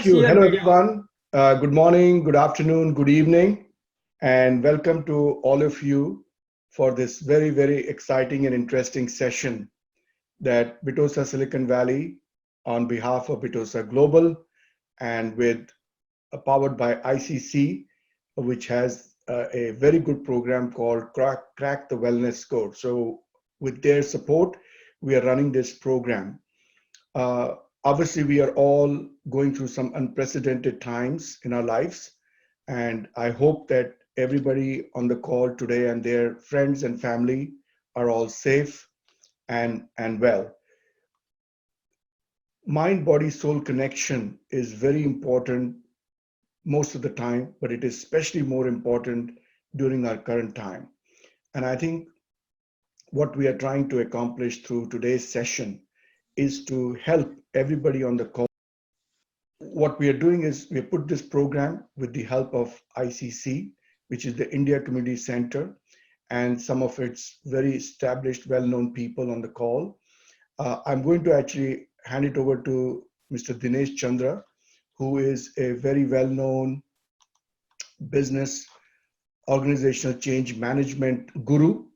you. Hello, everyone. Good morning, good afternoon, good evening, and welcome to all of you for this very, very exciting and interesting session that BITOSA Silicon Valley, on behalf of BITOSA Global and with powered by ICC, which has a very good program called Crack the Wellness Score. So, with their support, we are running this program. Uh, Obviously, we are all going through some unprecedented times in our lives, and I hope that everybody on the call today and their friends and family are all safe and well. Mind body soul connection is very important most of the time, but it is especially more important during our current time. And I think what we are trying to accomplish through today's session is to help everybody on the call. What we are doing is we put this program with the help of ICC, which is the India Community Center, and some of its very established, well-known people on the call. I'm going to actually hand it over to Mr. Dinesh Chandra, who is a very well-known business organizational change management guru.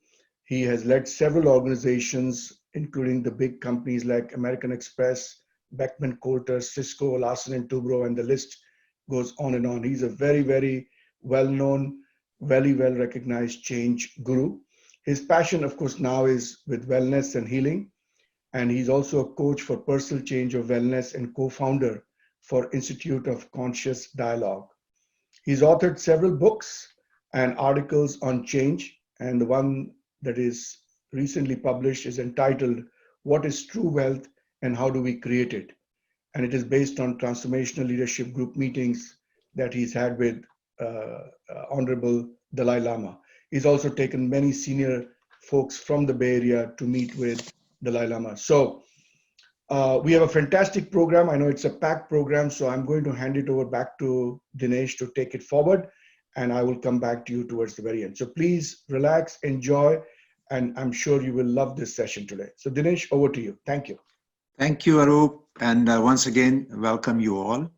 He has led several organizations, including the big companies like American Express, Beckman Coulter, Cisco, Larsen and Toubro, and the list goes on and on. He's a very, very well-known, very well-recognized change guru. His passion, of course, now is with wellness and healing, and he's also a coach for personal change of wellness and co-founder for Institute of Conscious Dialogue. He's authored several books and articles on change, and the one that is recently published is entitled What is True Wealth and How Do We Create It? And it is based on transformational leadership group meetings that he's had with Honorable Dalai Lama. He's also taken many senior folks from the Bay Area to meet with Dalai Lama. So we have a fantastic program. I know it's a packed program, so I'm going to hand it over back to Dinesh to take it forward, and I will come back to you towards the very end. So please relax, enjoy, and I'm sure you will love this session today. So Dinesh, over to you. Thank you. Thank you, Arup, and once again, welcome you all.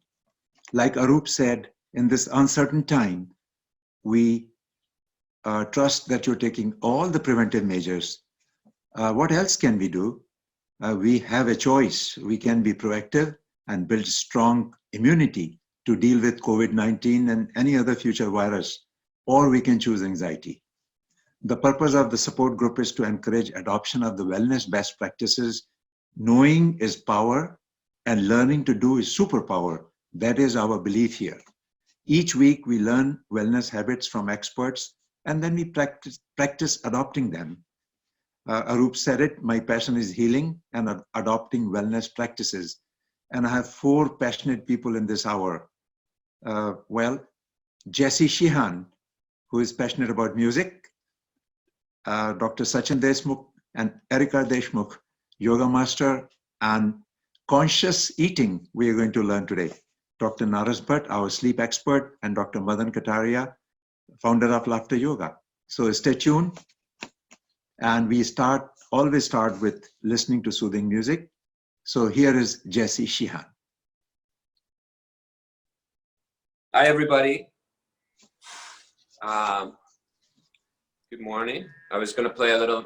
Like Arup said, in this uncertain time, we trust that you're taking all the preventive measures. What else can we do? We have a choice. We can be proactive and build strong immunity to deal with COVID-19 and any other future virus, or we can choose anxiety. The purpose of the support group is to encourage adoption of the wellness best practices. Knowing is power and learning to do is superpower. That is our belief here. Each week we learn wellness habits from experts and then we practice adopting them. Arup said it, my passion is healing and adopting wellness practices. And I have 4 passionate people in this hour. Jesse Sheehan, who is passionate about music, Dr. Sachin Deshmukh and Erika Deshmukh, yoga master and conscious eating we are going to learn today. Dr. Naras Bhatt, our sleep expert, and Dr. Madan Kataria, founder of Laughter Yoga. So stay tuned. And we always start with listening to soothing music. So here is Jesse Sheehan. Hi, everybody. Good morning. I was going to play a little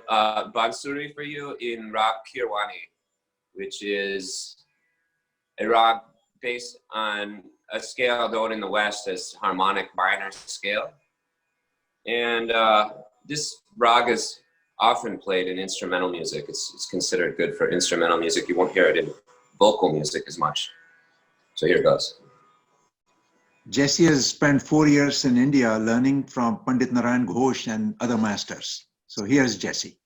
Bansuri for you in Rag Kirwani, which is a rag based on a scale known in the West as harmonic minor scale. And this rag is often played in instrumental music. It's considered good for instrumental music. You won't hear it in vocal music as much. So here it goes. Jesse has spent 4 years in India learning from Pandit Narayan Ghosh and other masters. So here's Jesse.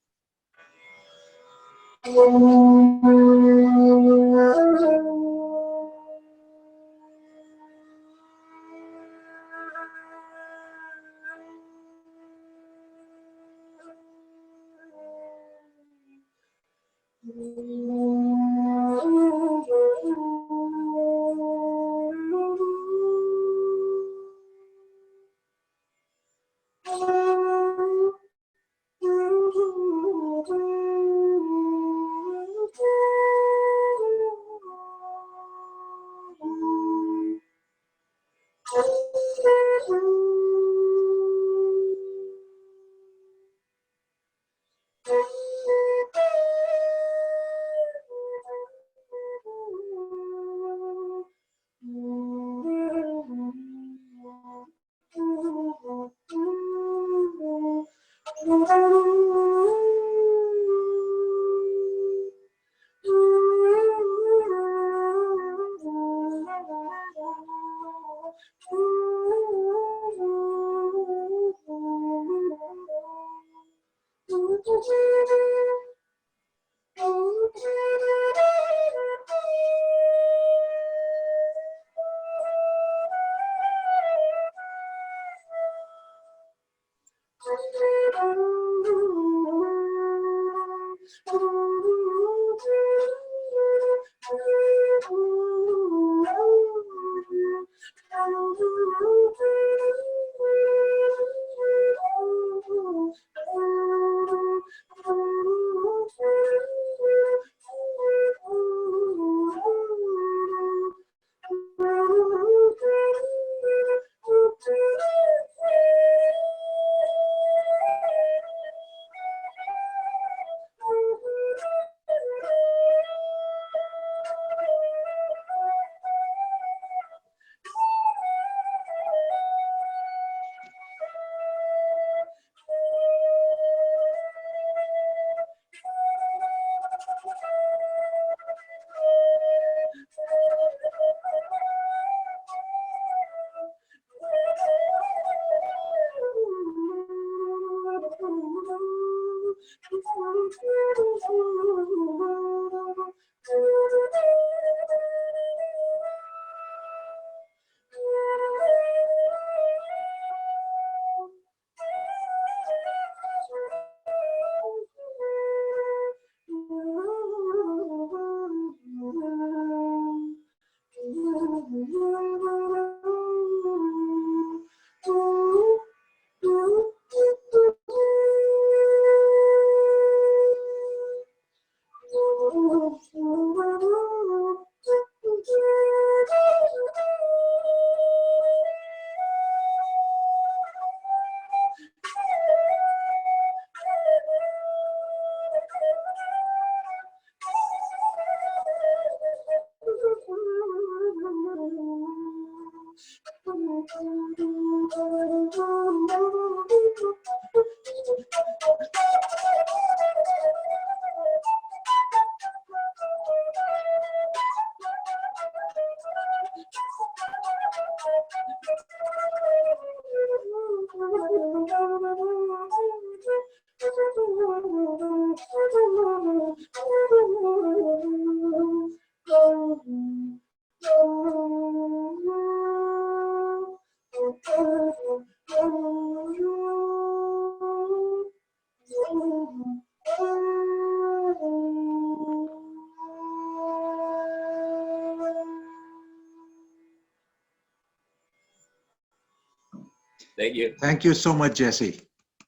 Thank you. Thank you so much, Jesse.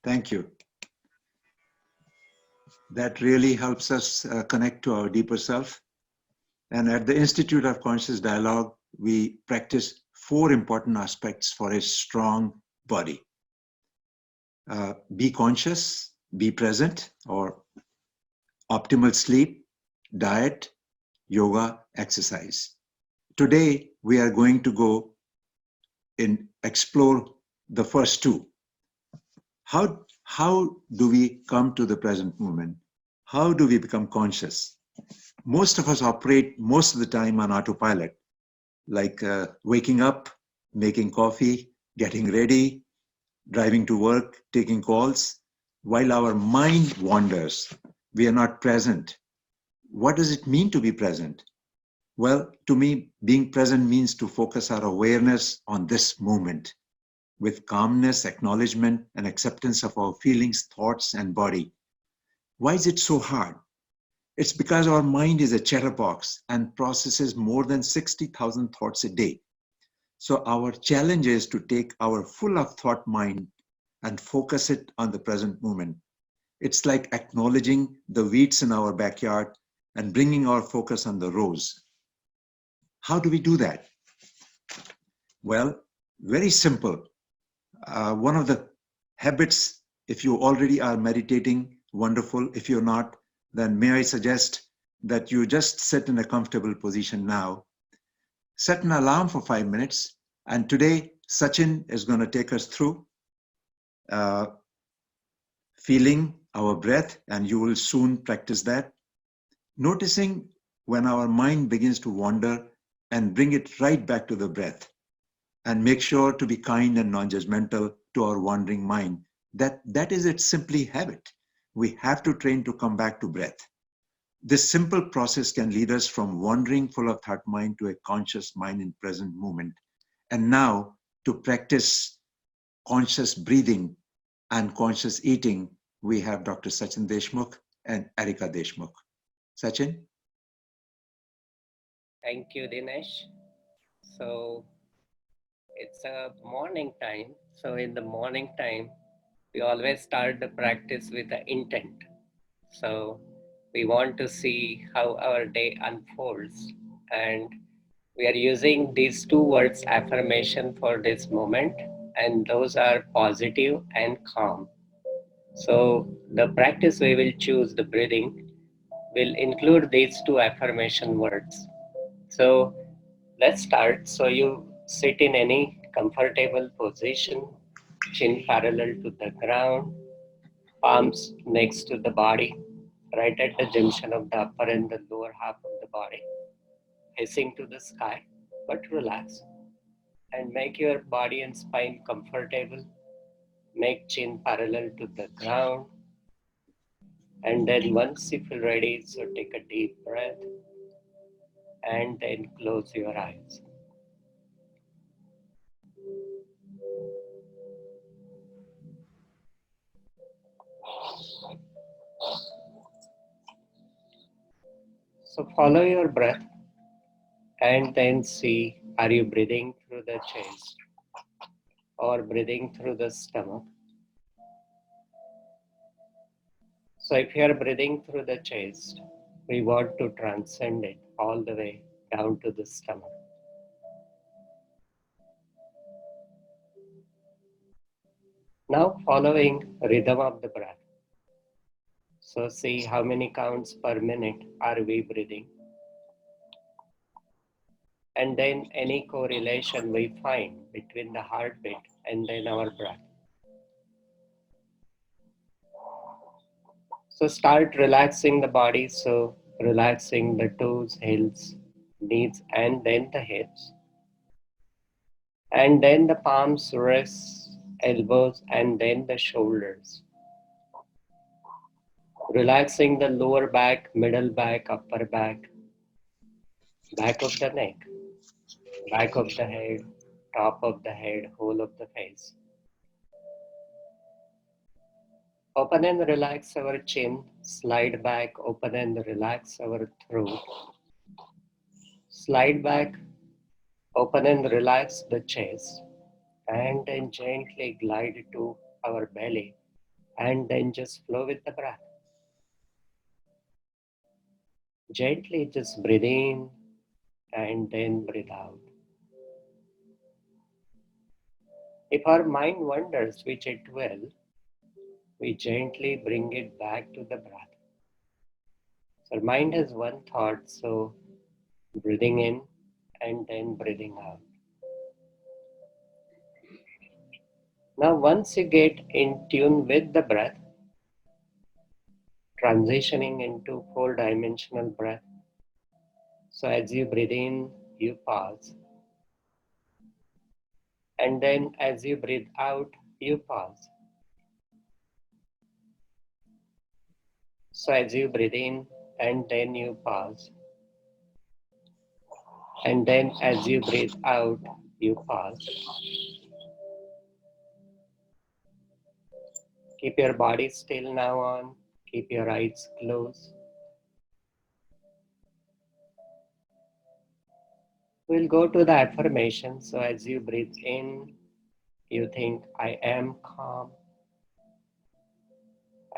Thank you. That really helps us connect to our deeper self. And at the Institute of Conscious Dialogue, we practice 4 important aspects for a strong body. Be conscious, be present, or optimal sleep, diet, yoga, exercise. Today, we are going to go and explore the first 2. How do we come to the present moment? How do we become conscious? Most of us operate most of the time on autopilot, like waking up, making coffee, getting ready, driving to work, taking calls. While our mind wanders, we are not present. What does it mean to be present? Well, to me, being present means to focus our awareness on this moment with calmness, acknowledgement, and acceptance of our feelings, thoughts, and body. Why is it so hard? It's because our mind is a chatterbox and processes more than 60,000 thoughts a day. So our challenge is to take our full of thought mind and focus it on the present moment. It's like acknowledging the weeds in our backyard and bringing our focus on the rows. How do we do that? Well, very simple. One of the habits, if you already are meditating, wonderful. If you're not, then may I suggest that you just sit in a comfortable position now. Set an alarm for 5 minutes. And today, Sachin is going to take us through feeling our breath, and you will soon practice that. Noticing when our mind begins to wander and bring it right back to the breath. And make sure to be kind and non-judgmental to our wandering mind. That is its simply habit. We have to train to come back to breath. This simple process can lead us from wandering full of thought mind to a conscious mind in present moment. And now to practice conscious breathing and conscious eating, we have Dr. Sachin Deshmukh and Erika Deshmukh. Sachin? Thank you, Dinesh. So it's a morning time. So in the morning time, we always start the practice with the intent. So we want to see how our day unfolds. And we are using these 2 words affirmation for this moment, and those are positive and calm. So the practice we will choose, the breathing, will include these 2 affirmation words. So let's start. So you sit in any comfortable position, chin parallel to the ground, palms next to the body, right at the junction of the upper and the lower half of the body, facing to the sky, but relax. And make your body and spine comfortable. Make chin parallel to the ground. And then once you feel ready, so take a deep breath and then close your eyes. So follow your breath and then see, are you breathing through the chest or breathing through the stomach? So if you are breathing through the chest, we want to transcend it all the way down to the stomach. Now following rhythm of the breath. So see how many counts per minute are we breathing. And then any correlation we find between the heartbeat and then our breath. So start relaxing the body. So relaxing the toes, heels, knees, and then the hips. And then the palms, wrists, elbows, and then the shoulders. Relaxing the lower back, middle back, upper back, back of the neck, back of the head, top of the head, whole of the face. Open and relax our chin, slide back, open and relax our throat. Slide back, open and relax the chest. and then gently glide to our belly, and then just flow with the breath. Gently just breathe in and then breathe out. If our mind wanders, which it will, we gently bring it back to the breath. So our mind has one thought, so breathing in and then breathing out. Now, once you get in tune with the breath, transitioning into four-dimensional breath. So as you breathe in, you pause. And then as you breathe out, you pause. So as you breathe in, and then you pause. And then as you breathe out, you pause. Keep your body still now on. Keep your eyes closed. We'll go to the affirmation. So as you breathe in, you think, I am calm.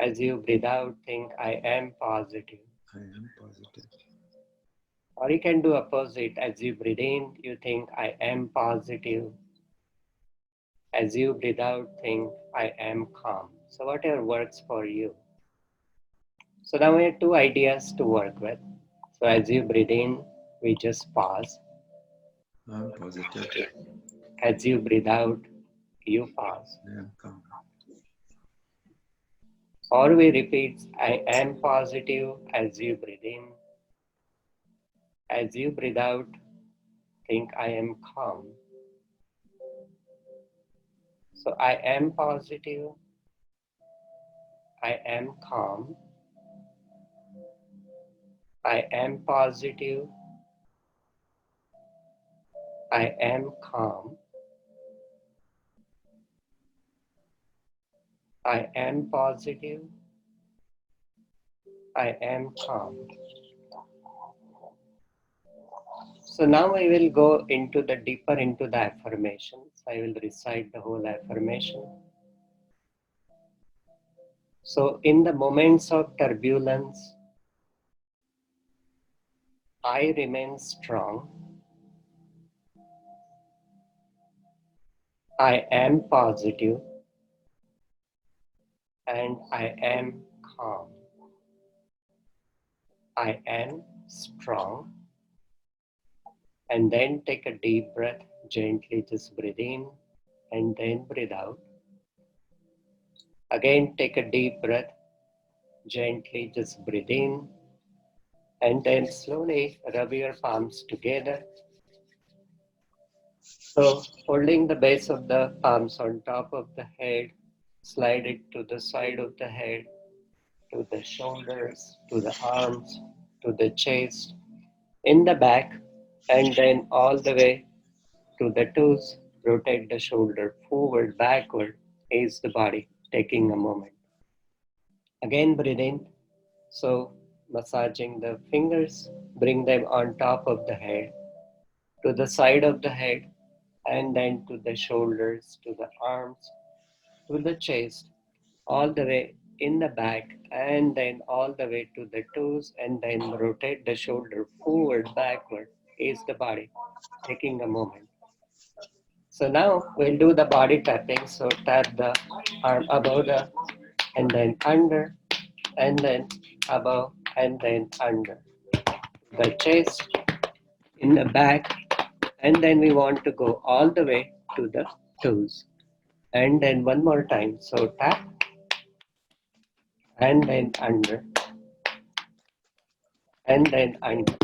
As you breathe out, think, I am positive. I am positive. Or you can do opposite. As you breathe in, you think, I am positive. As you breathe out, think, I am calm. So whatever works for you. So now we have two ideas to work with. So as you breathe in, we just pause. I'm positive. As you breathe out, you pause. I am calm. Or we repeat, I am positive as you breathe in. As you breathe out, think I am calm. So I am positive. I am calm. I am positive. I am calm. I am positive. I am calm. So now I will go into the deeper into the affirmations. I will recite the whole affirmation. So in the moments of turbulence, I remain strong. I am positive and I am calm. I am strong. And then take a deep breath, gently just breathe in and then breathe out. Again, take a deep breath, gently just breathe in and then slowly rub your palms together. So holding the base of the palms on top of the head, slide it to the side of the head, to the shoulders, to the arms, to the chest, in the back, and then all the way to the toes. Rotate the shoulder forward, backward, ease the body, taking a moment. Again, breathe in. So massaging the fingers, bring them on top of the head, to the side of the head, and then to the shoulders, to the arms, to the chest, all the way in the back, and then all the way to the toes, and then rotate the shoulder forward, backward, ease the body, taking a moment. So now we'll do the body tapping. So tap the arm above the, and then under, and then above, and then under. The chest, in the back, and then we want to go all the way to the toes. And then one more time. So tap, and then under, and then under.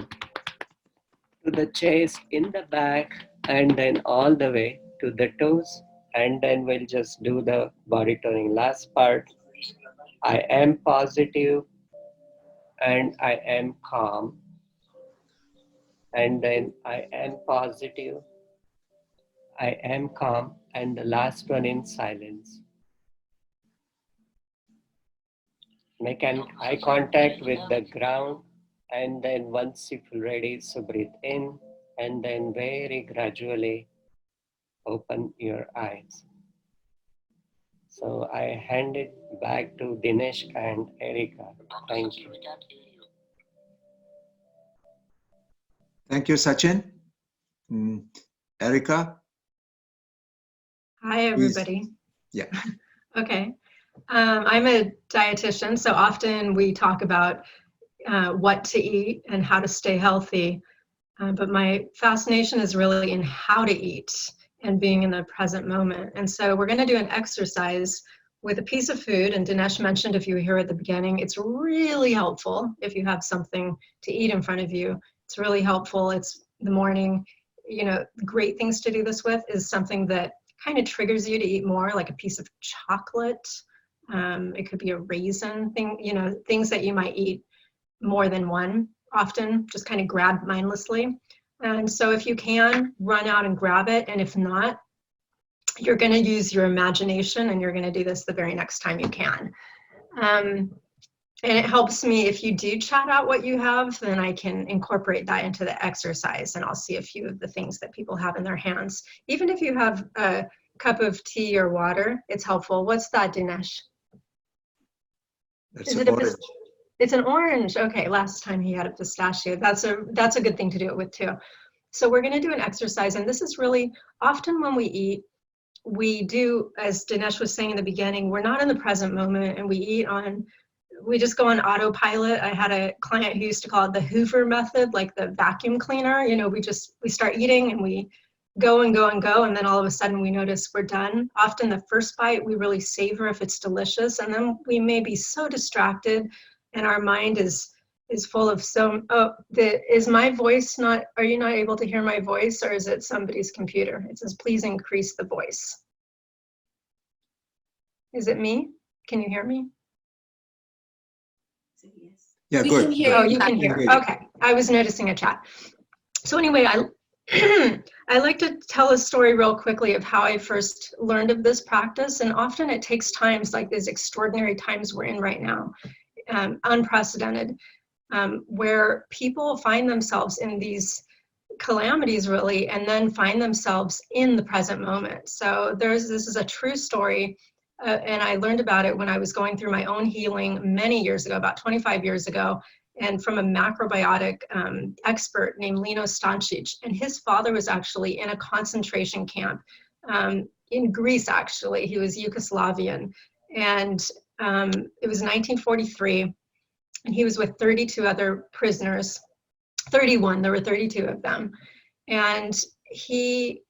To the chest, in the back, and then all the way to the toes. And then we'll just do the body toning last part. I am positive and I am calm. And then I am positive, I am calm. And the last one in silence. Make an eye contact with the ground. And then once you feel ready, so breathe in. And then very gradually open your eyes. So I hand it back to Dinesh and Erica. Thank you. Thank you, Sachin. Erica, Hi, please. everybody. Yeah. Okay. I'm a dietitian, so often we talk about what to eat and how to stay healthy. But my fascination is really in how to eat and being in the present moment. And so we're going to do an exercise with a piece of food. And Dinesh mentioned, if you were here at the beginning, it's really helpful if you have something to eat in front of you. It's really helpful. It's the morning, you know, great things to do this with is something that kind of triggers you to eat more, like a piece of chocolate. It could be a raisin thing, you know, things that you might eat more than one often, just kind of grab mindlessly. And so if you can, run out and grab it. And if not, you're going to use your imagination, and you're going to do this the very next time you can. And it helps me if you do chat out what you have, then I can incorporate that into the exercise, and I'll see a few of the things that people have in their hands. Even if you have a cup of tea or water, it's helpful. What's that, Dinesh? That's Is an it orange. It's an orange. Okay, last time he had a pistachio. That's a good thing to do it with too. So we're going to do an exercise, and this is really often when we eat, we do, as Dinesh was saying in the beginning, we're not in the present moment, and we just go on autopilot. I had a client who used to call it the Hoover method, like the vacuum cleaner. You know, we start eating and we go and go and go, and then all of a sudden we notice we're done. Often the first bite we really savor if it's delicious, and then we may be so distracted and our mind is full of is my voice not, are you not able to hear my voice, or is it somebody's computer? It says, please increase the voice. Is it me? Can you hear me? Yeah, We good. can hear Oh, you. you can hear. Good. Okay, I was noticing a chat. So anyway, I like to tell a story real quickly of how I first learned of this practice, and often it takes times like these extraordinary times we're in right now, unprecedented, where people find themselves in these calamities really, and then find themselves in the present moment. So this is a true story, and I learned about it when I was going through my own healing many years ago, about 25 years ago, and from a macrobiotic expert named Lino Stancic. And his father was actually in a concentration camp in Greece, actually. He was Yugoslavian. And it was 1943, and he was with 32 other prisoners. 31, there were 32 of them. And he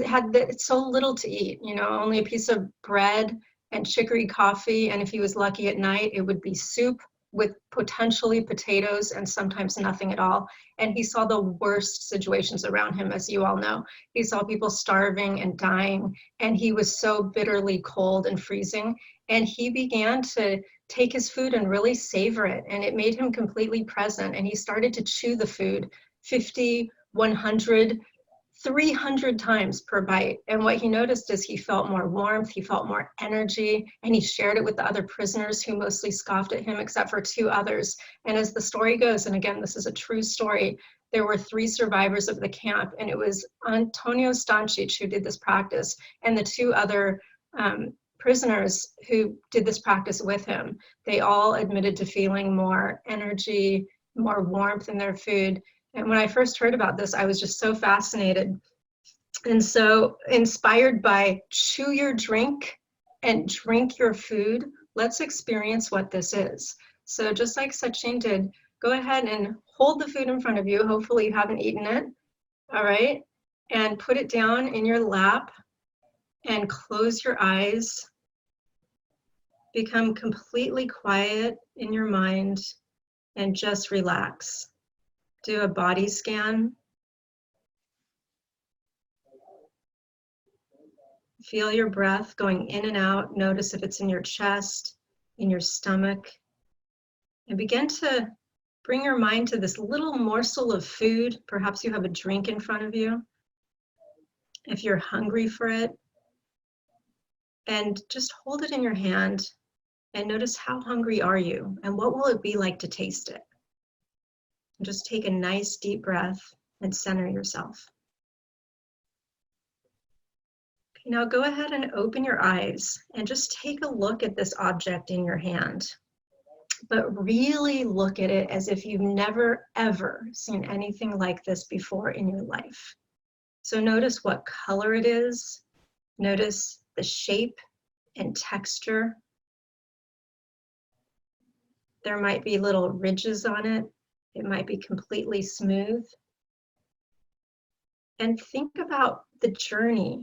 had so little to eat, you know, only a piece of bread and chicory coffee. And if he was lucky at night, it would be soup with potentially potatoes and sometimes nothing at all. And he saw the worst situations around him, as you all know. He saw people starving and dying, and he was so bitterly cold and freezing. And he began to take his food and really savor it. And it made him completely present. And he started to chew the food 50, 100, 300 times per bite. And what he noticed is he felt more warmth, he felt more energy, and he shared it with the other prisoners who mostly scoffed at him, except for 2 others. And as the story goes, and again, this is a true story, there were 3 survivors of the camp, and it was Antonio Stancic who did this practice, and the 2 other prisoners who did this practice with him. They all admitted to feeling more energy, more warmth in their food. And when I first heard about this, I was just so fascinated. And so inspired by chew your drink and drink your food, let's experience what this is. So just like Sachin did, go ahead and hold the food in front of you. Hopefully you haven't eaten it. All right. And put it down in your lap and close your eyes. Become completely quiet in your mind and just relax. Do a body scan. Feel your breath going in and out. Notice if it's in your chest, in your stomach. And begin to bring your mind to this little morsel of food. Perhaps you have a drink in front of you, if you're hungry for it. And just hold it in your hand and notice, how hungry are you? And what will it be like to taste it? And just take a nice deep breath and center yourself. Now go ahead and open your eyes and just take a look at this object in your hand. But really look at it as if you've never ever seen anything like this before in your life. So notice what color it is. Notice the shape and texture. There might be little ridges on it. It might be completely smooth. And think about the journey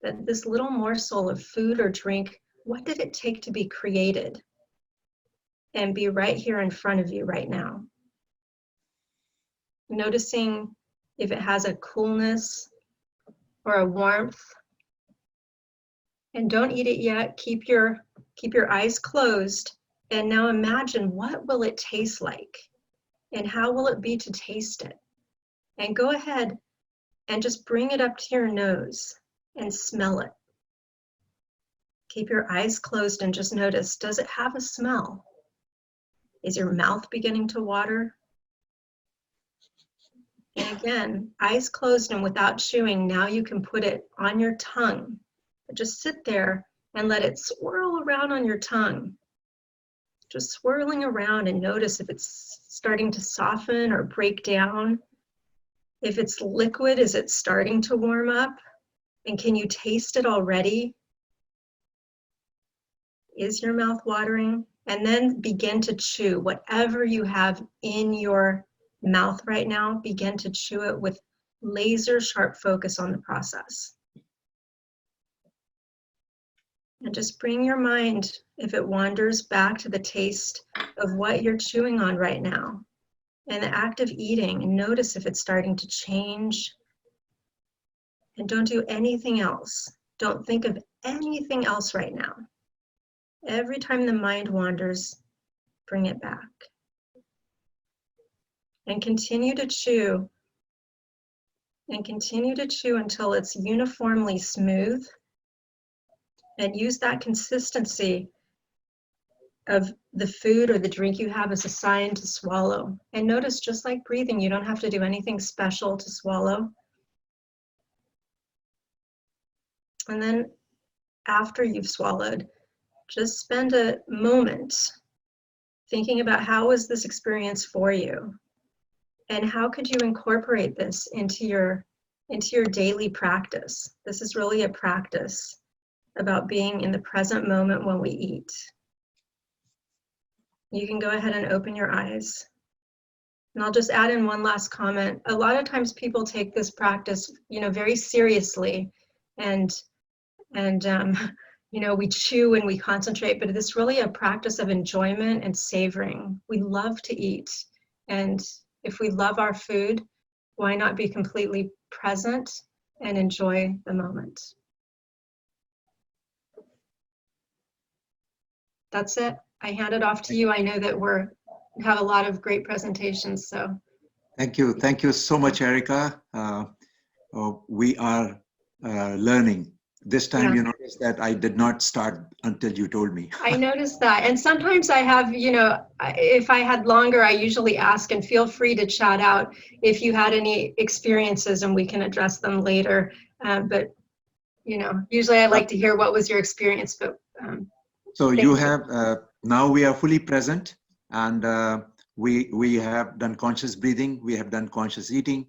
that this little morsel of food or drink, what did it take to be created and be right here in front of you right now? Noticing if it has a coolness or a warmth. And don't eat it yet. Keep your eyes closed. And now imagine, what will it taste like? And how will it be to taste it? And go ahead and just bring it up to your nose and smell it. Keep your eyes closed and just notice, does it have a smell? Is your mouth beginning to water? And again, eyes closed and without chewing, now you can put it on your tongue. Just sit there and let it swirl around on your tongue. Just swirling around, and notice if it's starting to soften or break down. If it's liquid, is it starting to warm up? And can you taste it already? Is your mouth watering? And then begin to chew whatever you have in your mouth right now. Begin to chew it with laser sharp focus on the process. And just bring your mind, if it wanders, back to the taste of what you're chewing on right now. And the act of eating, and notice if it's starting to change. And don't do anything else. Don't think of anything else right now. Every time the mind wanders, bring it back. And continue to chew. And continue to chew until it's uniformly smooth. And use that consistency of the food or the drink you have as a sign to swallow. And notice, just like breathing, you don't have to do anything special to swallow. And then after you've swallowed, just spend a moment thinking about, how was this experience for you? And how could you incorporate this into your daily practice? This is really a practice about being in the present moment when we eat. You can go ahead and open your eyes. And I'll just add in one last comment. A lot of times people take this practice, very seriously, and we chew and we concentrate, but it's really a practice of enjoyment and savoring. We love to eat, and if we love our food, why not be completely present and enjoy the moment? That's it. I hand it off to you. I know that we have a lot of great presentations, so. Thank you. Thank you so much, Erica. We are learning. This time, Yeah. You noticed that I did not start until you told me. I noticed that. And sometimes I have, if I had longer, I usually ask, and feel free to chat out if you had any experiences and we can address them later. But usually I like to hear what was your experience, but so you have, now we are fully present, and we have done conscious breathing, we have done conscious eating,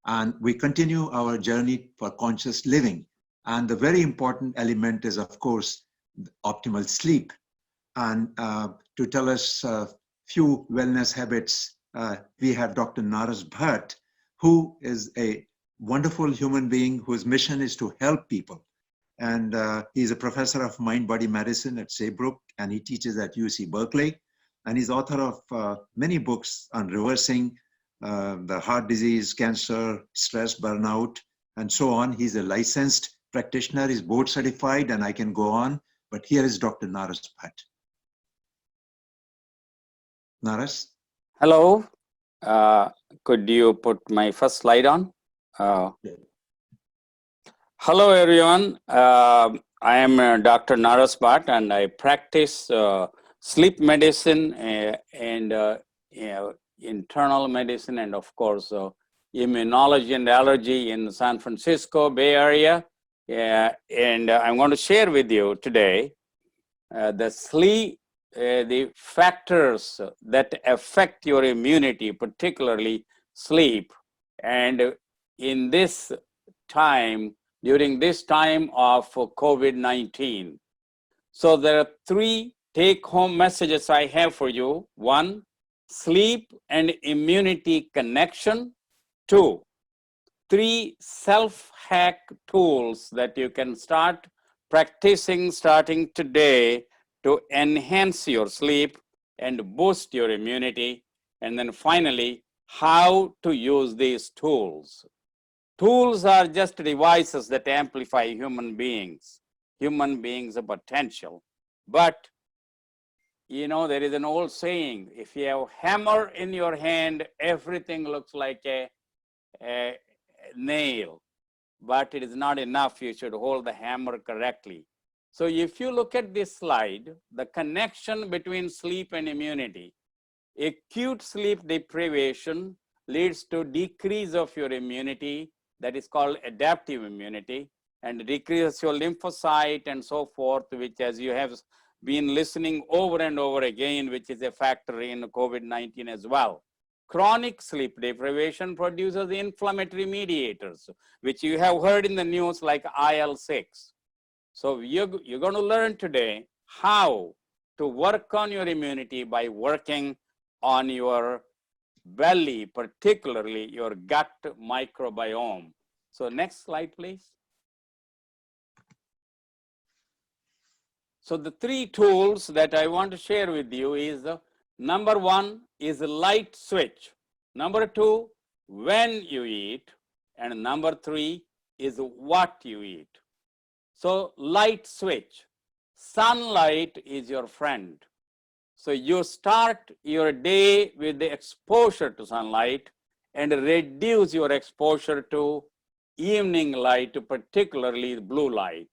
and we continue our journey for conscious living. And the very important element is, of course, optimal sleep. And to tell us a few wellness habits, we have Dr. Naras Bhatt, who is a wonderful human being whose mission is to help people. And he's a professor of mind-body medicine at Saybrook, and he teaches at UC Berkeley. And he's author of many books on reversing the heart disease, cancer, stress, burnout, and so on. He's a licensed practitioner, is board certified, and I can go on. But here is Dr. Naras Bhatt. Naras? Hello. Could you put my first slide on? Hello, everyone. I am Dr. Naras Bhatt, and I practice sleep medicine and internal medicine, and of course, immunology and allergy in San Francisco Bay Area. and I'm going to share with you today the sleep, the factors that affect your immunity, particularly sleep. And in this time, during this time of COVID-19. So there are 3 take-home messages I have for you. 1, sleep and immunity connection. 2, 3 self-hack tools that you can start practicing starting today to enhance your sleep and boost your immunity. And then finally, how to use these tools. Tools are just devices that amplify human beings' potential. But, you know, there is an old saying, if you have a hammer in your hand, everything looks like a nail, but it is not enough. You should hold the hammer correctly. So if you look at this slide, the connection between sleep and immunity, acute sleep deprivation leads to decrease of your immunity, that is called adaptive immunity, and decreases your lymphocyte and so forth, which, as you have been listening over and over again, which is a factor in COVID-19 as well. Chronic sleep deprivation produces inflammatory mediators, which you have heard in the news like IL-6. So you're going to learn today how to work on your immunity by working on your belly, particularly your gut microbiome. So next slide, please. So the 3 tools that I want to share with you is number 1 is a light switch. Number 2, when you eat. And number 3 is what you eat. So light switch, sunlight is your friend. So you start your day with the exposure to sunlight and reduce your exposure to evening light, particularly blue light.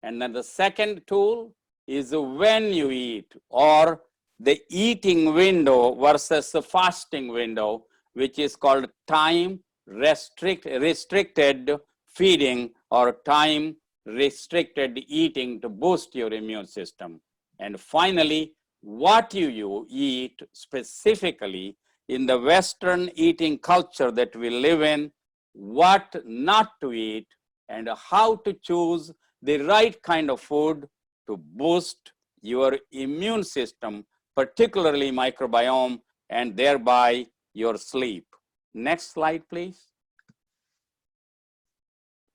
And then the second tool is when you eat, or the eating window versus the fasting window, which is called time restricted feeding or time restricted eating to boost your immune system. And finally, what you eat, specifically in the Western eating culture that we live in, what not to eat, and how to choose the right kind of food to boost your immune system, particularly microbiome, and thereby your sleep. Next slide, please.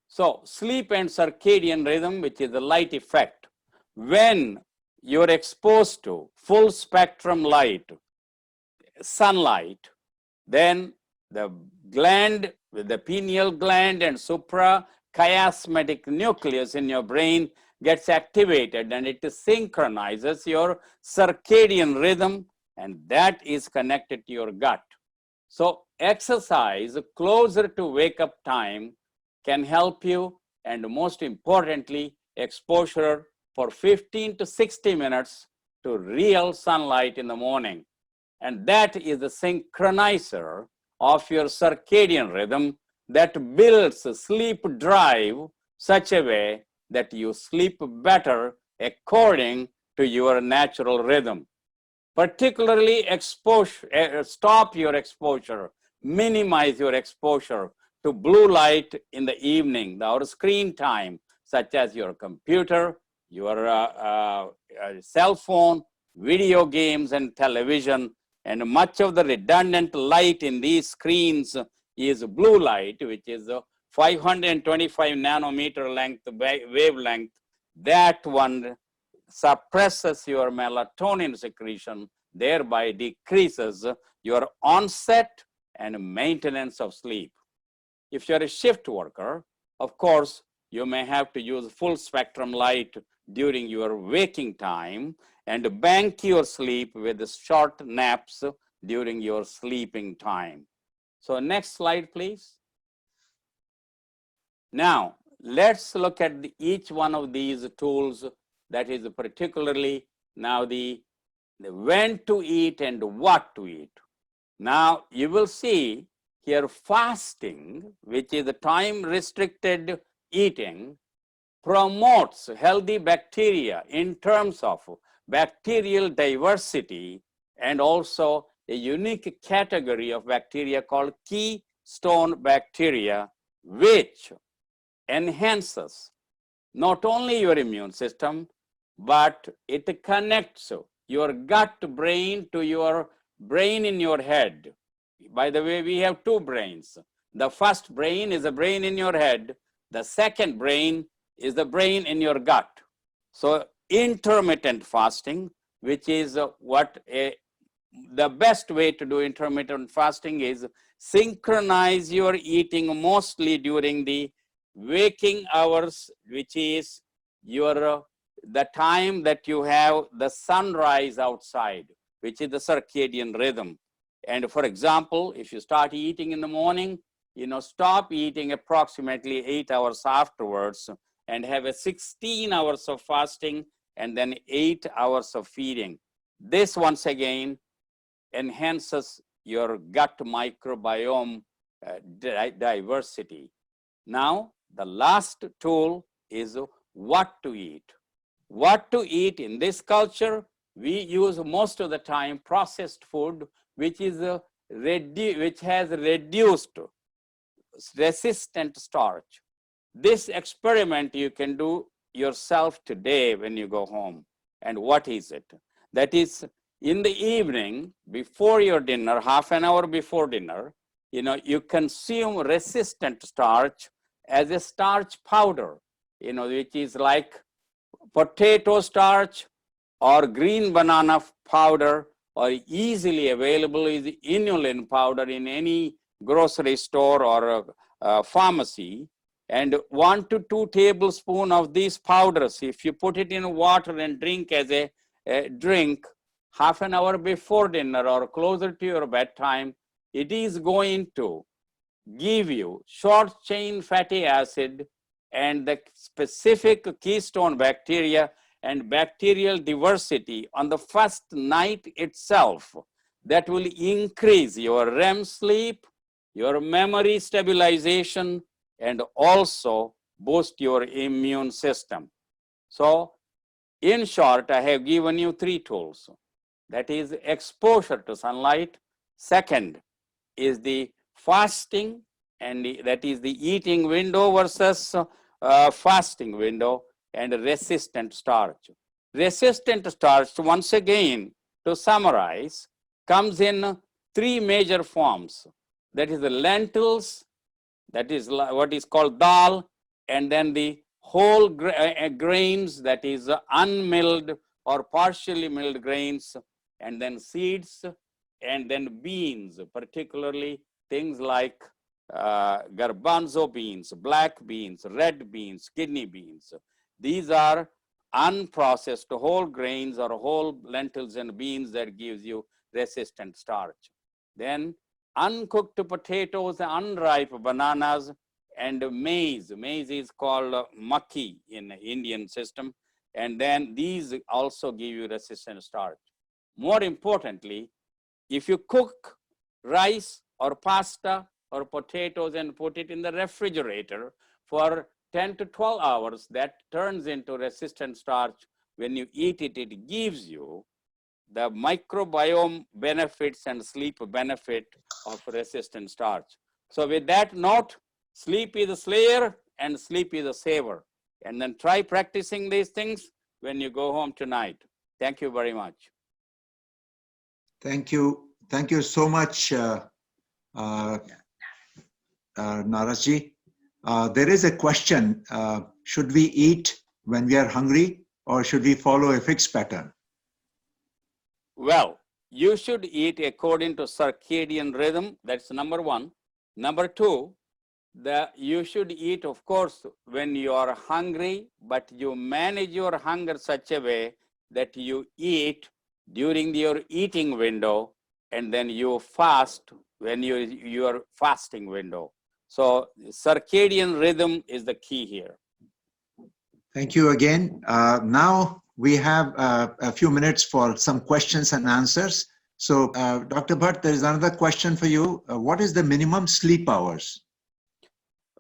So sleep and circadian rhythm, which is the light effect. When you're exposed to full spectrum light, sunlight, then the gland, the pineal gland and suprachiasmatic nucleus in your brain gets activated, and it synchronizes your circadian rhythm, and that is connected to your gut. So exercise closer to wake up time can help you, and most importantly, exposure for 15 to 60 minutes to real sunlight in the morning. And that is the synchronizer of your circadian rhythm that builds a sleep drive such a way that you sleep better according to your natural rhythm. Particularly stop your exposure, minimize your exposure to blue light in the evening, our screen time, such as your computer, your cell phone, video games, and television. And much of the redundant light in these screens is blue light, which is 525 nanometer length wavelength. That one suppresses your melatonin secretion, thereby decreases your onset and maintenance of sleep. If you're a shift worker, of course, you may have to use full spectrum light during your waking time and bank your sleep with short naps during your sleeping time. So next slide, please. Now, let's look at each one of these tools, that is particularly now the when to eat and what to eat. Now, you will see here fasting, which is the time restricted eating, promotes healthy bacteria in terms of bacterial diversity and also a unique category of bacteria called keystone bacteria, which enhances not only your immune system, but it connects your gut brain to your brain in your head. By the way, we have two brains. The first brain is the brain in your head. The second brain is the brain in your gut. So intermittent fasting, which is the best way to do intermittent fasting is synchronize your eating mostly during the waking hours, which is your the time that you have the sunrise outside, which is the circadian rhythm. And for example, if you start eating in the morning, stop eating approximately 8 hours afterwards and have a 16 hours of fasting and then 8 hours of feeding. This once again enhances your gut microbiome diversity. Now, the last tool is what to eat. What to eat in this culture, we use most of the time processed food, which has reduced resistant starch. This experiment you can do yourself today when you go home. And what is it? That is, in the evening, before your dinner, half an hour before dinner, you consume resistant starch as a starch powder, which is like potato starch or green banana powder, or easily available is inulin powder in any grocery store or pharmacy. And 1 to 2 tablespoons of these powders, if you put it in water and drink as a drink, half an hour before dinner or closer to your bedtime, it is going to give you short chain fatty acid and the specific keystone bacteria and bacterial diversity on the first night itself that will increase your REM sleep, your memory stabilization, and also boost your immune system. So in short, I have given you 3 tools. That is exposure to sunlight. Second is the fasting, and that is the eating window versus fasting window, and resistant starch. Resistant starch, once again, to summarize, comes in 3 major forms. That is the lentils, that is what is called dal, and then the whole grains, that is unmilled or partially milled grains, and then seeds, and then beans, particularly things like garbanzo beans, black beans, red beans, kidney beans. These are unprocessed whole grains or whole lentils and beans that gives you resistant starch. Then uncooked potatoes, unripe bananas, and maize. Maize is called maki in the Indian system. And then these also give you resistant starch. More importantly, if you cook rice or pasta or potatoes and put it in the refrigerator for 10 to 12 hours, that turns into resistant starch. When you eat it, it gives you the microbiome benefits and sleep benefit of resistant starch. So with that note, sleep is a slayer and sleep is a saver. And then try practicing these things when you go home tonight. Thank you very much. Thank you. Thank you so much, Narasji. There is a question, should we eat when we are hungry or should we follow a fixed pattern? Well, you should eat according to circadian rhythm. That's number 1. Number 2, you should eat, of course, when you are hungry, but you manage your hunger such a way that you eat during your eating window and then you fast when your fasting window. So circadian rhythm is the key here. Thank you again. Now we have a few minutes for some questions and answers. So Dr. Bhatt, there is another question for you. What is the minimum sleep hours?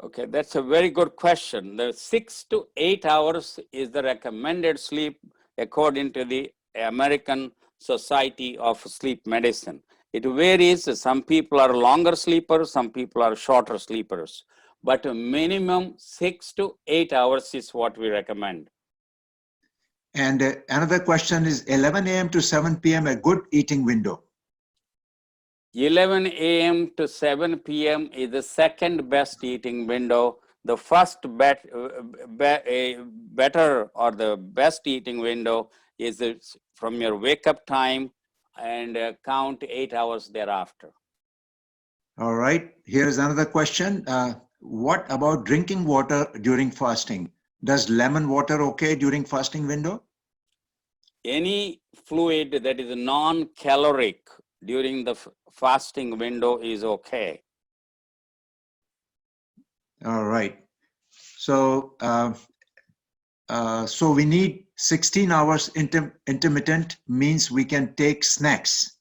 Okay, that's a very good question. The 6 to 8 hours is the recommended sleep according to the American Society of Sleep Medicine. It varies. Some people are longer sleepers, some people are shorter sleepers. But a minimum 6 to 8 hours is what we recommend. And another question is 11 a.m. to 7 p.m. a good eating window? 11 a.m. to 7 p.m. is the second best eating window. The first better or the best eating window is from your wake up time and count 8 hours thereafter. All right, here's another question. What about drinking water during fasting? Does lemon water okay during fasting window? Any fluid that is non-caloric during the fasting window is okay. All right. So, so we need 16 hours intermittent means we can take snacks.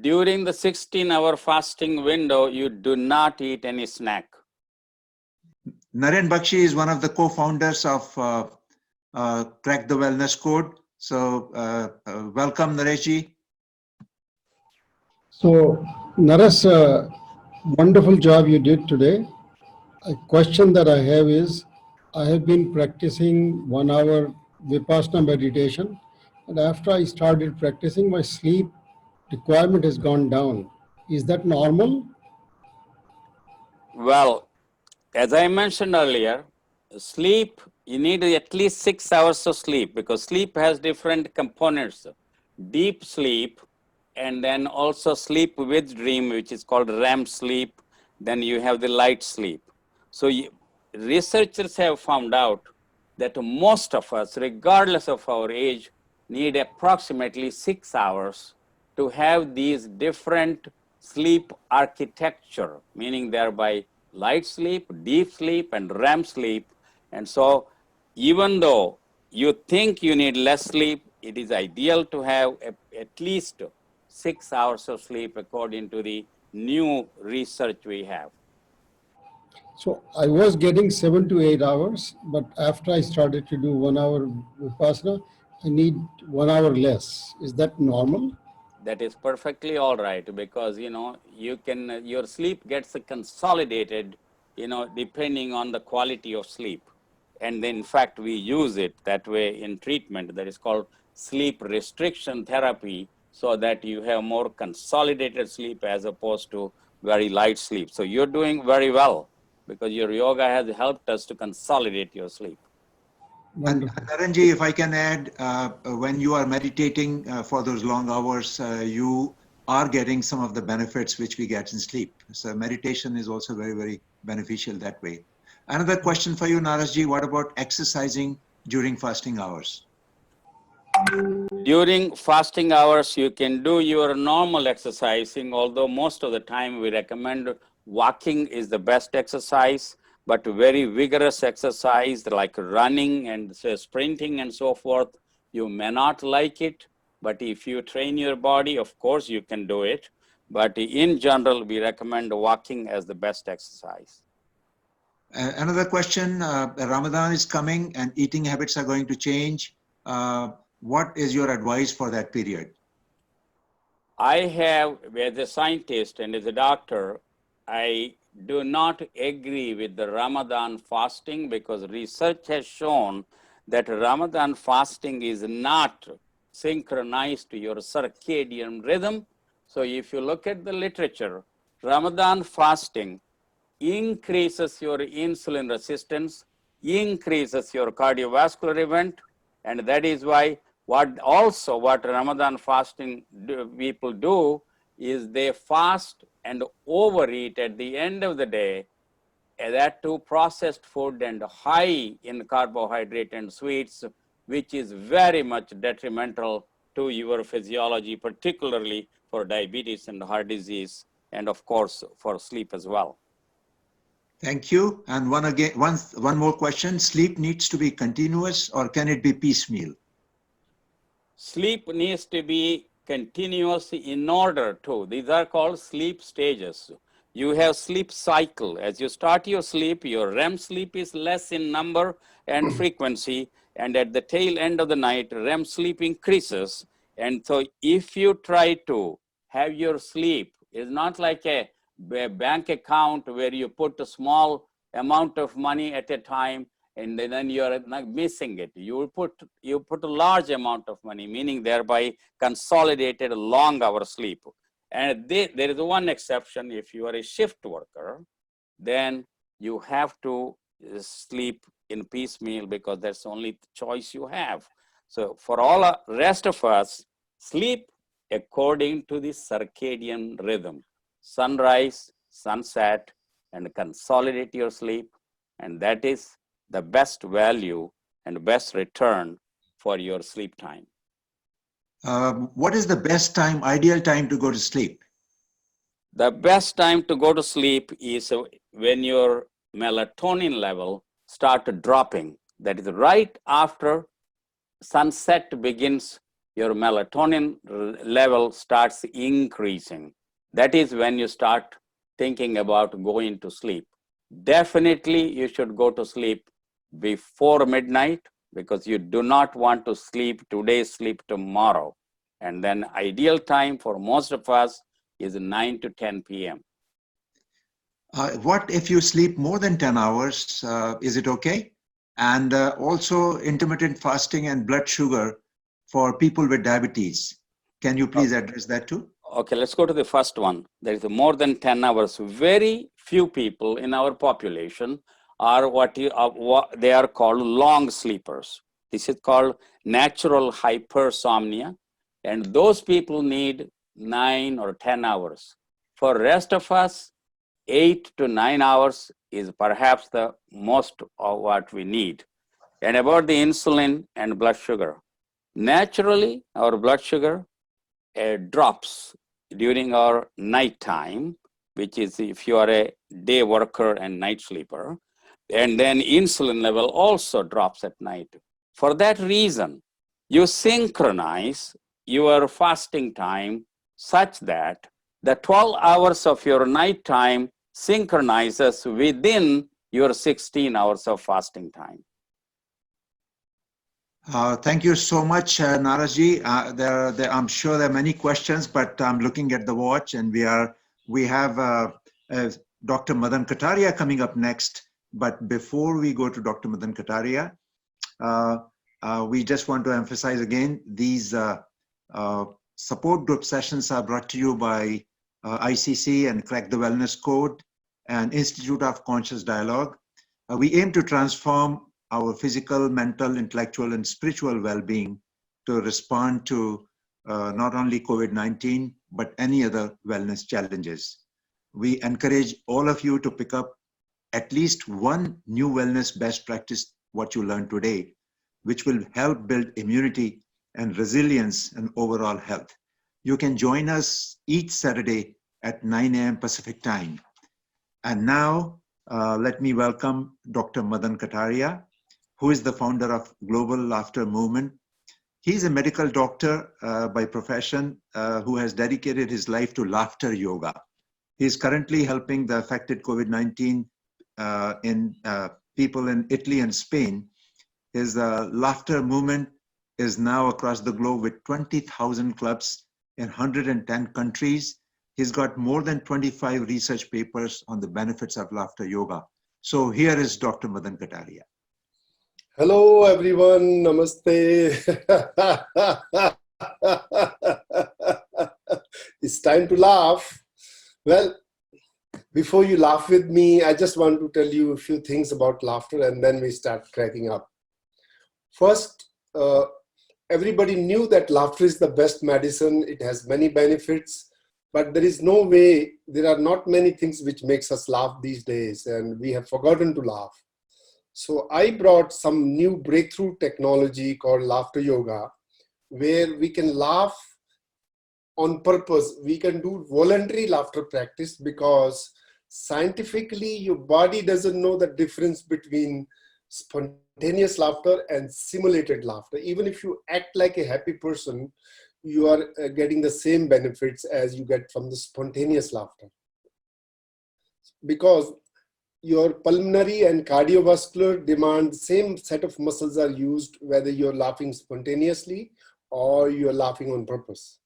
During the 16-hour fasting window, you do not eat any snack. Naren Bakshi is one of the co-founders of Crack the Wellness Code. So welcome, Nareshji. So, Naresh, wonderful job you did today. A question that I have is, I have been practicing 1 hour Vipassana meditation, and after I started practicing, my sleep requirement has gone down. Is that normal? Well, as I mentioned earlier, sleep, you need at least 6 hours of sleep because sleep has different components. Deep sleep, and then also sleep with dream, which is called REM sleep. Then you have the light sleep. So researchers have found out that most of us, regardless of our age, need approximately 6 hours to have these different sleep architecture, meaning thereby light sleep, deep sleep, and REM sleep. And so even though you think you need less sleep, it is ideal to have at least 6 hours of sleep according to the new research we have. So I was getting 7 to 8 hours, but after I started to do 1 hour Vipassana, I need 1 hour less. Is that normal? That is perfectly all right because you can your sleep gets consolidated depending on the quality of sleep, and in fact we use it that way in treatment that is called sleep restriction therapy, so that you have more consolidated sleep as opposed to very light sleep. So you're doing very well because your yoga has helped us to consolidate your sleep. And Narenji, if I can add, when you are meditating for those long hours, you are getting some of the benefits which we get in sleep. So meditation is also very, very beneficial that way. Another question for you, Narasji, what about exercising during fasting hours? During fasting hours, you can do your normal exercising, although most of the time we recommend walking is the best exercise, but very vigorous exercise like running and sprinting and so forth, you may not like it. But if you train your body, of course you can do it. But in general, we recommend walking as the best exercise. Another question, Ramadan is coming and eating habits are going to change. What is your advice for that period? I have, as a scientist and as a doctor, I do not agree with the Ramadan fasting because research has shown that Ramadan fasting is not synchronized to your circadian rhythm. So if you look at the literature, Ramadan fasting increases your insulin resistance, increases your cardiovascular event, and that is why what Ramadan fasting people do is they fast and overeat at the end of the day, and that too processed food and high in carbohydrate and sweets, which is very much detrimental to your physiology, particularly for diabetes and heart disease, and of course for sleep as well. Thank you. And one more question. Sleep needs to be continuous or can it be piecemeal? Sleep needs to be continuous in order to, these are called sleep stages. you have sleep cycle. As you start your sleep, your REM sleep is less in number and frequency, and at the tail end of the night, REM sleep increases. And so if you try to have your sleep, is not like a bank account where you put a small amount of money at a time and then you're not missing it. You put a large amount of money, meaning thereby consolidated long hour sleep. And there is one exception. If you are a shift worker, then you have to sleep in piecemeal because that's the only choice you have. So for all rest of us, sleep according to the circadian rhythm, sunrise, sunset, and consolidate your sleep. And that is the best value and best return for your sleep time. What is the best time, ideal time to go to sleep? The best time to go to sleep is when your melatonin level start dropping. That is right after sunset begins, your melatonin level starts increasing. That is when you start thinking about going to sleep. Definitely you should go to sleep before midnight because you do not want to sleep today, sleep tomorrow. And then ideal time for most of us is 9 to 10 p.m. What if you sleep more than 10 hours? Is it okay? And also intermittent fasting and blood sugar for people with diabetes. Can you please address that too? Okay, let's go to the first one. There is more than 10 hours. Very few people in our population are what they are called long sleepers. This is called natural hypersomnia. And those people need 9 or 10 hours. For rest of us, 8 to 9 hours is perhaps the most of what we need. And about the insulin and blood sugar. Naturally, our blood sugar drops during our night time, which is if you are a day worker and night sleeper, and then insulin level also drops at night. For that reason, you synchronize your fasting time such that the 12 hours of your night time synchronizes within your 16 hours of fasting time. Thank you so much, Naraji. I'm sure there are many questions, but I'm looking at the watch, and we have Dr. Madan Kataria coming up next. But before we go to Dr. Madan Kataria, we just want to emphasize again these support group sessions are brought to you by ICC and Crack the Wellness Code and Institute of Conscious Dialogue. We aim to transform our physical, mental, intellectual, and spiritual well-being to respond to not only COVID-19, but any other wellness challenges. We encourage all of you to pick up at least one new wellness best practice, what you learned today, which will help build immunity and resilience and overall health. You can join us each Saturday at 9 a.m. Pacific time. And now, let me welcome Dr. Madan Kataria, who is the founder of Global Laughter Movement. He's a medical doctor by profession who has dedicated his life to laughter yoga. He's currently helping the affected COVID-19 in people in Italy and Spain. His laughter movement is now across the globe with 20,000 clubs in 110 countries. He's got more than 25 research papers on the benefits of laughter yoga. So here is Dr. Madan Kataria. Hello, everyone. Namaste. It's time to laugh. Well, before you laugh with me, I just want to tell you a few things about laughter and then we start cracking up. First, everybody knew that laughter is the best medicine. It has many benefits, but there is no way, there are not many things which makes us laugh these days, and we have forgotten to laugh. So I brought some new breakthrough technology called laughter yoga, where we can laugh on purpose. We can do voluntary laughter practice because scientifically your body doesn't know the difference between spontaneous laughter and simulated laughter. Even if you act like a happy person, you are getting the same benefits as you get from the spontaneous laughter. because your pulmonary and cardiovascular demand, same set of muscles are used whether you're laughing spontaneously or you're laughing on purpose.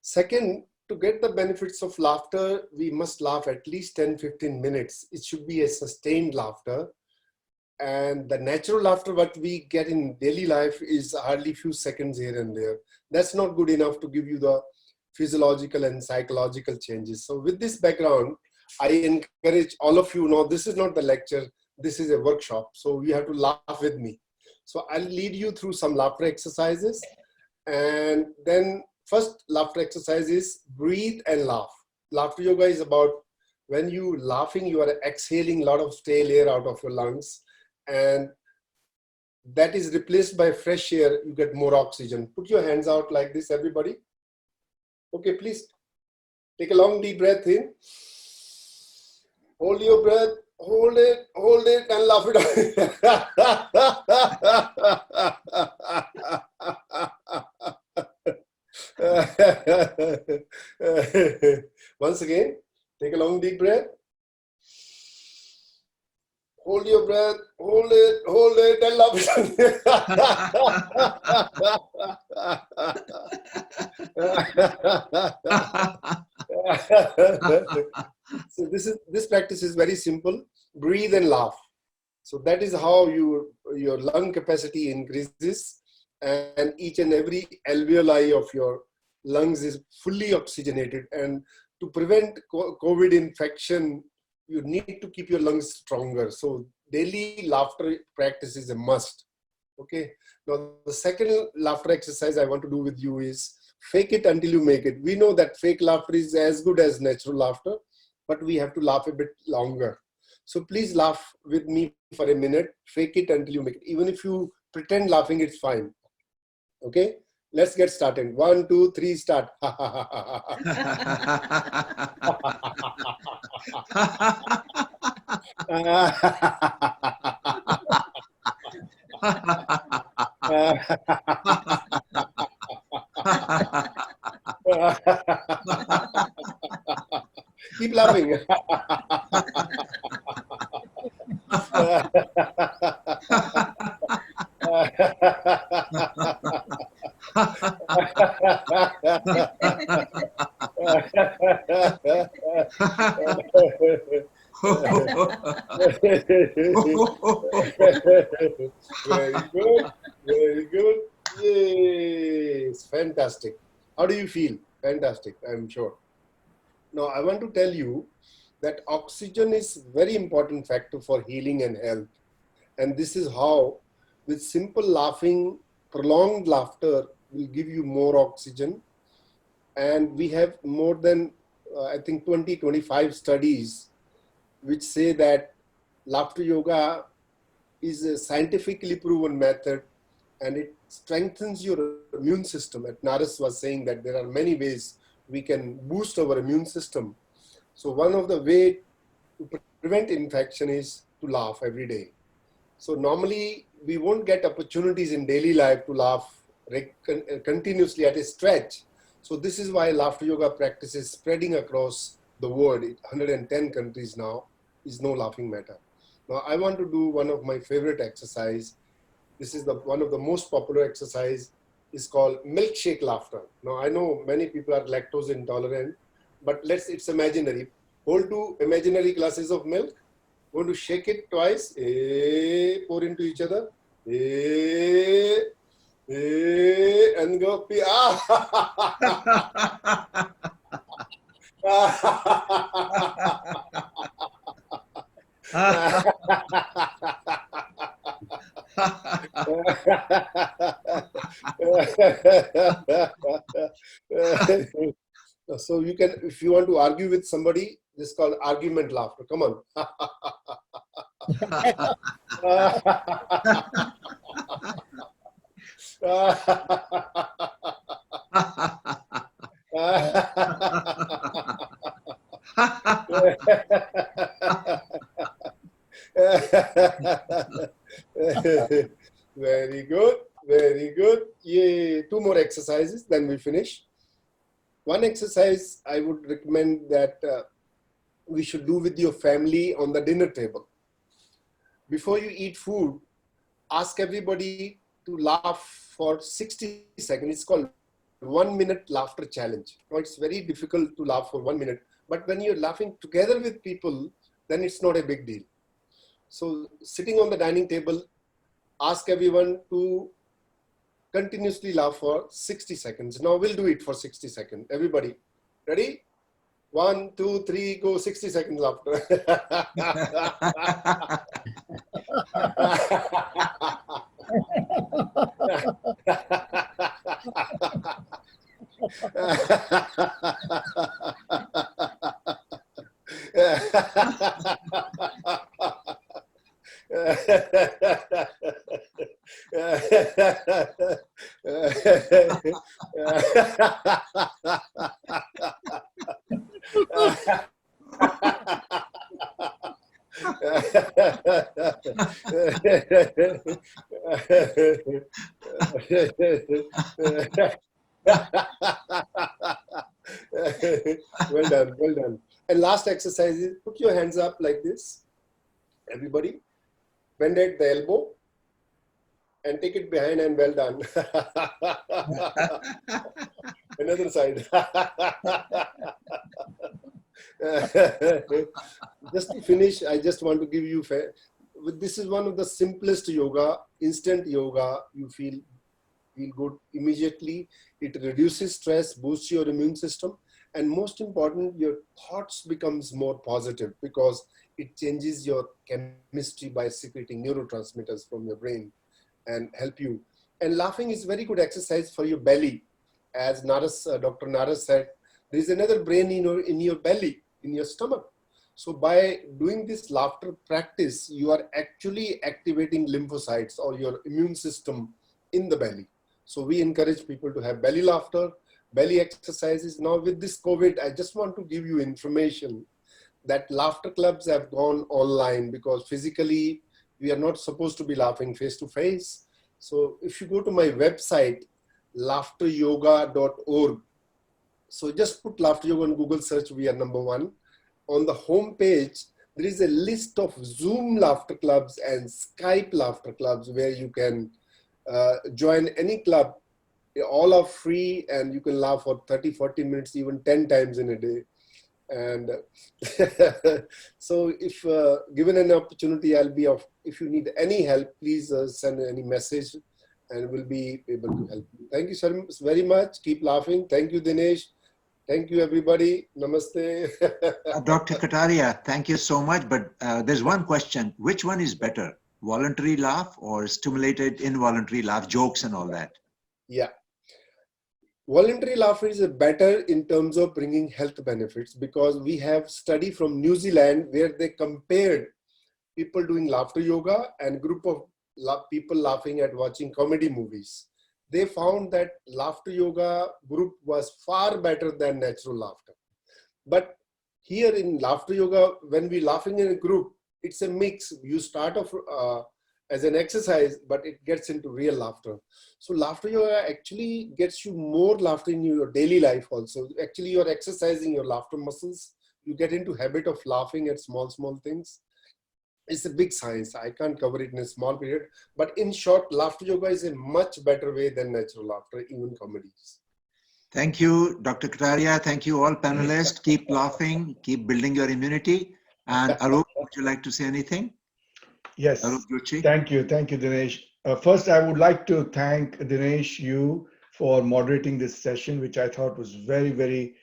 Second, to get the benefits of laughter, we must laugh at least 10-15 minutes. It should be a sustained laughter. And the natural laughter what we get in daily life is hardly few seconds here and there. That's not good enough to give you the physiological and psychological changes. So with this background, I encourage all of you, now this is not the lecture, this is a workshop. So you have to laugh with me. So I'll lead you through some laughter exercises. And then first laughter exercise is breathe and laugh. Laughter yoga is about when you laughing, you are exhaling a lot of stale air out of your lungs. And that is replaced by fresh air, you get more oxygen. Put your hands out like this, everybody. Okay, please take a long deep breath in. Hold your breath, hold it, and laugh it out. Once again, take a long deep breath. Hold your breath, hold it, and laugh it out. So this practice is very simple. Breathe and laugh. So that is how your lung capacity increases, and each and every alveoli of your lungs is fully oxygenated. And to prevent COVID infection, you need to keep your lungs stronger. So daily laughter practice is a must. Okay. Now the second laughter exercise I want to do with you is fake it until you make it. We know that fake laughter is as good as natural laughter, but we have to laugh a bit longer. So please laugh with me for a minute. Fake it until you make it. Even if you pretend laughing, it's fine. Okay. Let's get started. 1, 2, 3, start. Keep laughing. Very good, very good. Yay, it's fantastic. How do you feel? Fantastic, I'm sure. Now, I want to tell you that oxygen is very important factor for healing and health. And this is how, with simple laughing, prolonged laughter will give you more oxygen. And we have more than, I think, 25 studies which say that laughter yoga is a scientifically proven method, and it strengthens your immune system. At Naras was saying that there are many ways we can boost our immune system. So one of the way to prevent infection is to laugh every day. So normally we won't get opportunities in daily life to laugh continuously at a stretch. So this is why laughter yoga practice is spreading across the world. 110 countries now is no laughing matter. Now I want to do one of my favorite exercise. This is one of the most popular exercise. Is called milkshake laughter. Now I know many people are lactose intolerant, but it's imaginary. Hold 2 imaginary glasses of milk. Going to shake it twice. Pour into each other. And go pee. So you can, if you want to argue with somebody, this is called argument laughter. Come on. Very good, very good. Yay. 2 more exercises, then we finish. One exercise I would recommend that we should do with your family on the dinner table. Before you eat food, ask everybody to laugh for 60 seconds. It's called 1 minute laughter challenge. Now, it's very difficult to laugh for 1 minute, but when you're laughing together with people, then it's not a big deal. So sitting on the dining table, ask everyone to continuously laugh for 60 seconds. Now we'll do it for 60 seconds. Everybody, ready? 1, 2, 3, go. 60 seconds laughter. Well done, well done. And last exercise is put your hands up like this. Everybody, bend at the elbow and take it behind, and well done. Another side. Just to finish, I just want to give you, this is one of the simplest yoga, instant yoga. You feel good immediately. It reduces stress, boosts your immune system, and most important, your thoughts becomes more positive because it changes your chemistry by secreting neurotransmitters from your brain and help you. And laughing is very good exercise for your belly. As Naras, Dr. Naras said, there is another brain in your belly, in your stomach. So by doing this laughter practice, you are actually activating lymphocytes or your immune system in the belly. So we encourage people to have belly laughter, belly exercises. Now with this COVID, I just want to give you information that laughter clubs have gone online because physically we are not supposed to be laughing face to face. So if you go to my website, laughteryoga.org, so just put laughter yoga on Google search, we are #1. On the home page, there is a list of Zoom laughter clubs and Skype laughter clubs where you can join any club. All are free and you can laugh for 30, 40 minutes, even 10 times in a day. And so if given an opportunity, I'll be of, if you need any help, please send any message and we'll be able to help you. Thank you so very much. Keep laughing. Thank you, Dinesh. Thank you, everybody. Namaste. Dr. Kataria, thank you so much. But there's one question. Which one is better? Voluntary laugh or stimulated involuntary laugh, jokes and all that? Yeah. Voluntary laughter is better in terms of bringing health benefits because we have study from New Zealand where they compared people doing laughter yoga and group of people laughing at watching comedy movies. They found that laughter yoga group was far better than natural laughter. But here in laughter yoga, when we're laughing in a group, it's a mix. You start off as an exercise, but it gets into real laughter. So laughter yoga actually gets you more laughter in your daily life also. Actually, you're exercising your laughter muscles. You get into habit of laughing at small things. It's a big science. I can't cover it in a small period. But in short, laughter yoga is a much better way than natural laughter, even comedies. Thank you, Dr. Kataria. Thank you all panelists. Keep laughing, keep building your immunity. And Arup, would you like to say anything? Yes. Arup Jochi. Thank you, Dinesh. First, I would like to thank Dinesh, you, for moderating this session, which I thought was very, very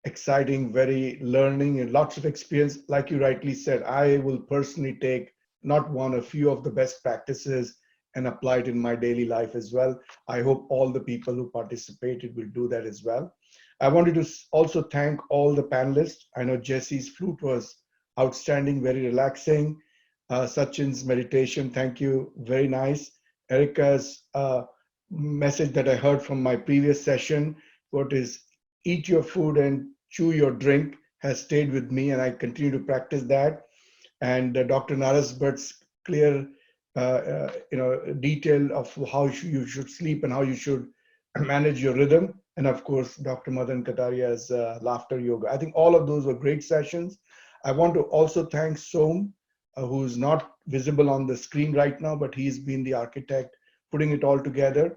exciting, very learning and lots of experience. Like you rightly said, I will personally take not one, a few of the best practices and apply it in my daily life as well. I hope all the people who participated will do that as well. I wanted to also thank all the panelists. I know Jesse's flute was outstanding, very relaxing. Sachin's meditation, thank you, very nice. Erica's message that I heard from my previous session, what is eat your food and chew your drink, has stayed with me and I continue to practice that. And Dr. Naras Bhatt's clear detail of how you should sleep and how you should manage your rhythm. And of course, Dr. Madan Kataria's laughter yoga. I think all of those were great sessions. I want to also thank Som, who's not visible on the screen right now, but he's been the architect putting it all together.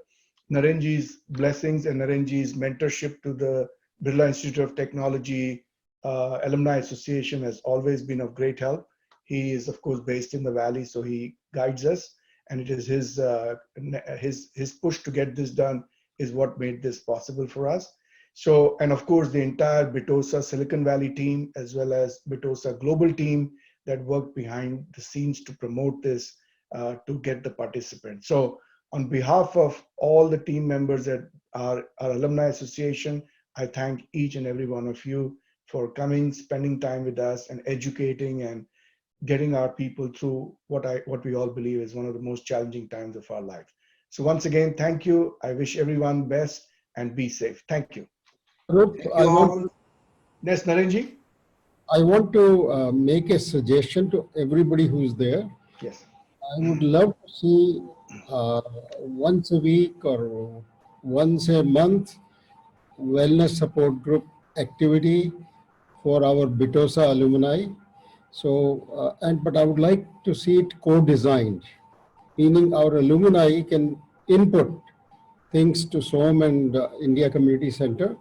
Narenji's blessings and Narenji's mentorship to the Birla Institute of Technology Alumni Association has always been of great help. He is, of course, based in the Valley, so he guides us, and it is his push to get this done is what made this possible for us. So, and of course, the entire BITOSA Silicon Valley team, as well as BITOSA global team that worked behind the scenes to promote this, to get the participants. So, on behalf of all the team members at our Alumni Association, I thank each and every one of you for coming, spending time with us, and educating and getting our people through what we all believe is one of the most challenging times of our life. So once again, thank you. I wish everyone best and be safe. Thank you. Arup, Thank you all. Yes, Narenji? I want to make a suggestion to everybody who's there. Yes. I would love to see once a week or once a month wellness support group activity for our BITOSA alumni. So, but I would like to see it co-designed, meaning our alumni can input things to SOM and India Community Center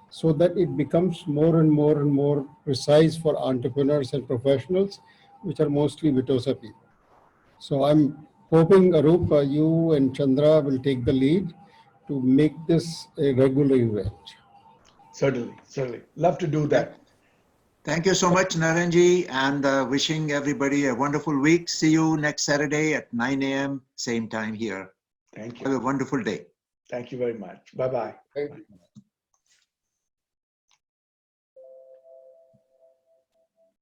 so that it becomes more and more and more precise for entrepreneurs and professionals, which are mostly BITOSA people. So I'm hoping, Arup, you and Chandra will take the lead to make this a regular event. Certainly, certainly. Love to do that. Thank you so much, Narenji, and wishing everybody a wonderful week. See you next Saturday at 9 a.m., same time here. Thank Have you. a wonderful day. Thank you very much. Bye-bye. Thank you.